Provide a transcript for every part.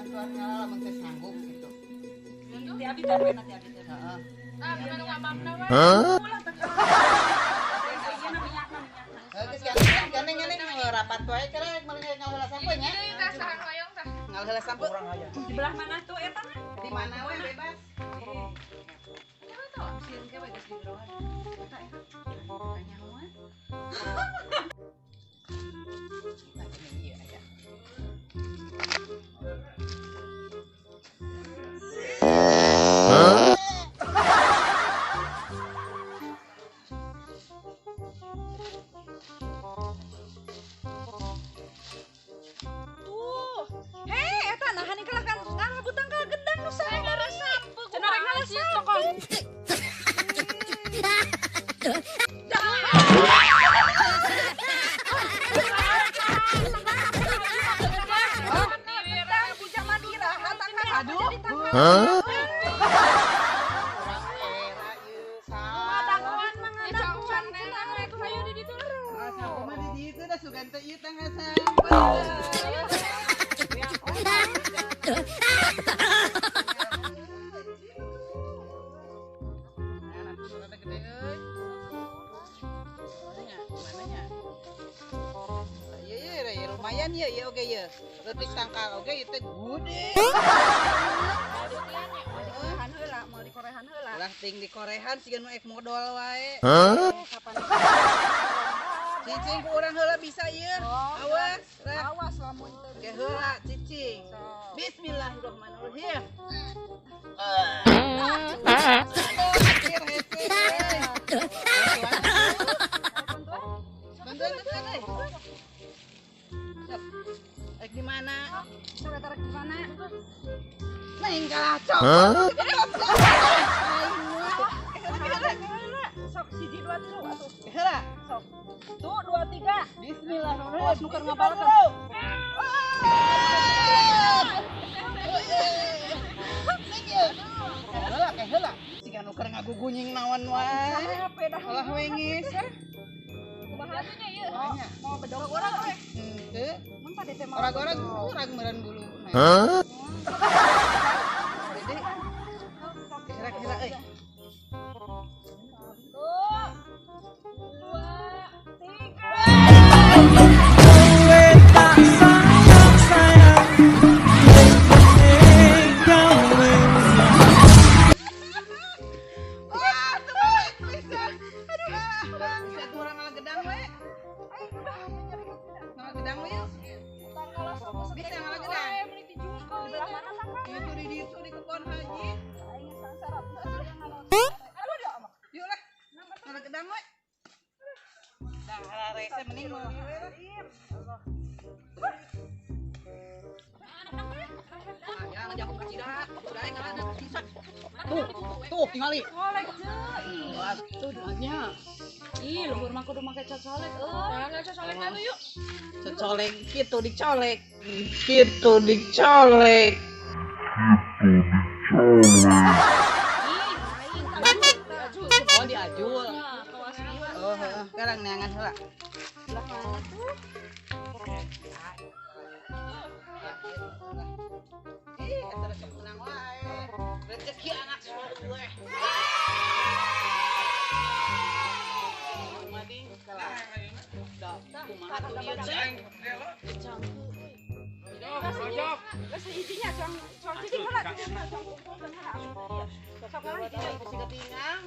bantuan ngalah mun teh sanggup gitu. Nanti abi teh nanti abi teh. Heeh. Ah, bukan ngabamna we. Ulah teh. Gandeng rapat wae kira meureun ngaheula sampai nya. Ini tah sahan hoyong tah. Ngaheula sampai. Di belah mana tuh eta? Di mana we bebas. Coba tuh, sieun ge geus di jeroan. Eta eta. Tanya mah. Iya aya. Eta nah hani kelakan ngarabutang ka gendang nu sae Sampu cenah rek ngalas tokong. Aduh. Ngadaguan mah ngadaguan cenah rek hayu di ditu. Mah di ditu da sugan teh ieu tangga lumayan ya ya oke ya lebih sangkal oke itu gede Korehan heula, mau di korehan heula. lah ting di korehan sih nu ek modal wae Kapan? cicing ku urang heula bisa ieu awas lah Awas lamun teu. ge heula cicing bismillahirrahmanirrahim Ek di mana? Coba tarik di mana? Main kacau. Sok siji dua tilu atuh. Heula. Sok. Tuh 2 3. Bismillahirrahmanirrahim. Nuker ngapalkeun. Heula. Siga nuker ngagugunying naon wae. Capek dah. Ulah wengis. Bahasanya ieu. Mau bedog orang we. Henteu. Mun tadi teh mau. Orang-orang kurang meureun bulu. Dede. Kira-kira euy. 2. Tuh, tingali. Colek ceui. Tuh, duanya. Ih, luhur mah kudu make cocolek. Jangan cocolek atuh yuk. Cocolek gitu dicolek. Gitu dicolek. Oh, diajul. Oh, heeh. Sekarang neangan heula. Belah mana tuh? Ih, eta rek menang wae. Rezeki anak soleh. Madi kalah. Dah, kumaha tuh ieu ceng? Rojok. Geus hijinya cong cicing heula. Sok heula hijinya Si ketingang.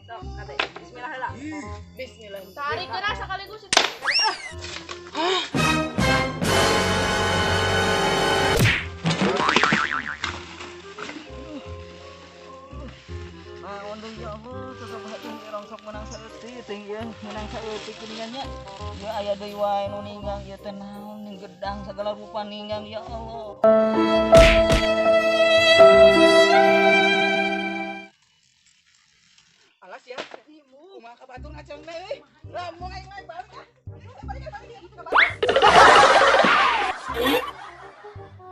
sok kate. Bismillah heula. Bismillah. Tarik geura sekaligus. Untung ya Allah, tetep hati orang sok menang saeutik teh ieu, menang saeutik kuningannya. Ya aya deui wae nu ninggang ieu teh naon ning gedang segala rupa ninggang ya Allah. Alas ya, kumaha ka batur ngaceng deui euy. Lah mau aing mah balik ah.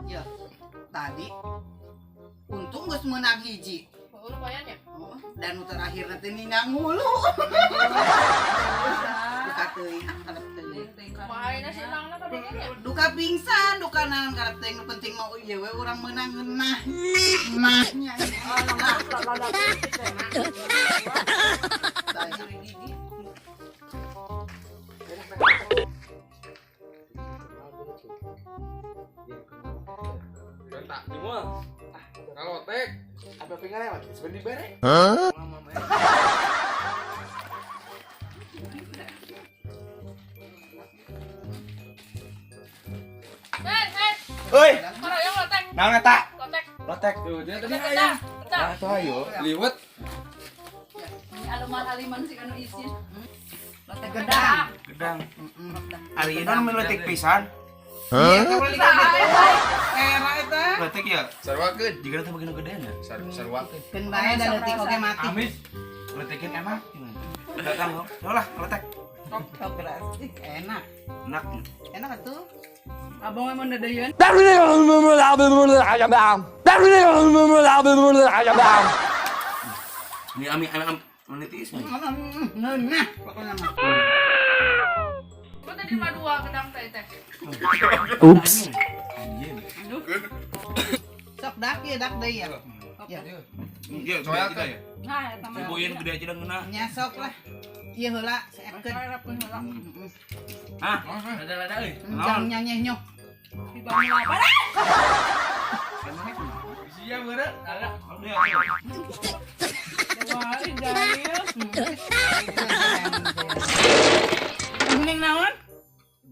Ya, tadi untung geus menang hiji. Oh, lumayan ya. Dan nu terakhir nanti ninggang mulu. Buka teuing, harap teuing. Mahaina si Nangna Duka pingsan, duka naon kareteng penting mau ieu we urang meunang ngeunah. Mahnya. Tak semua. Kalau tek, apa pengen lewat? Sebenarnya bare. Hei, Kalau yang lotek, naon eta? lotek. Lotek. Tuh, dia tadi Betul, ayah. betul. Nah, itu ayo. Liwet. Ini aliman sih kan izin. Lotek Gedang. Gedang. Ari ieu nu letik pisan. Iya, kalau lihat era eta. Letik ya. Sarwakeun. Jika teh begini gedean ya. Sarwakeun. Keun bae da leutik oge mati. Amis. Letikin enak. Datang, lah, letek. Sok beras. Enak. Enak. Enak atuh. Abang emang dadayan. Ini ami menitis. Ngeunah pokona mah. Gua tadi mah 2 gedang teh. Ups. Sok dak ieu dak deui ya. Ya. Iya, Soalnya kita ya. Nah, eta mah. Ibuin gede aja dan kena. Nya sok lah. Ieu heula seepkeun. Hah? Ada euy. Jang nyanyeh nyok. Di bawah apa? Siap beureuh. Agak. Wah, jahil. Kuning naon?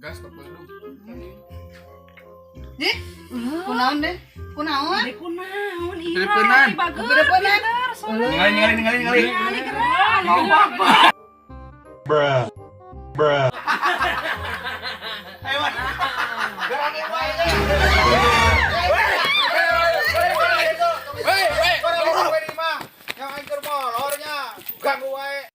Gas tak perlu. Dih. Kunaon deh? Kunaon? Di kunaon ira. Teleponan. Di bageus. Teleponan. Ningali. Mau apa? Hei, yang anjir molornya. Ganggu wae.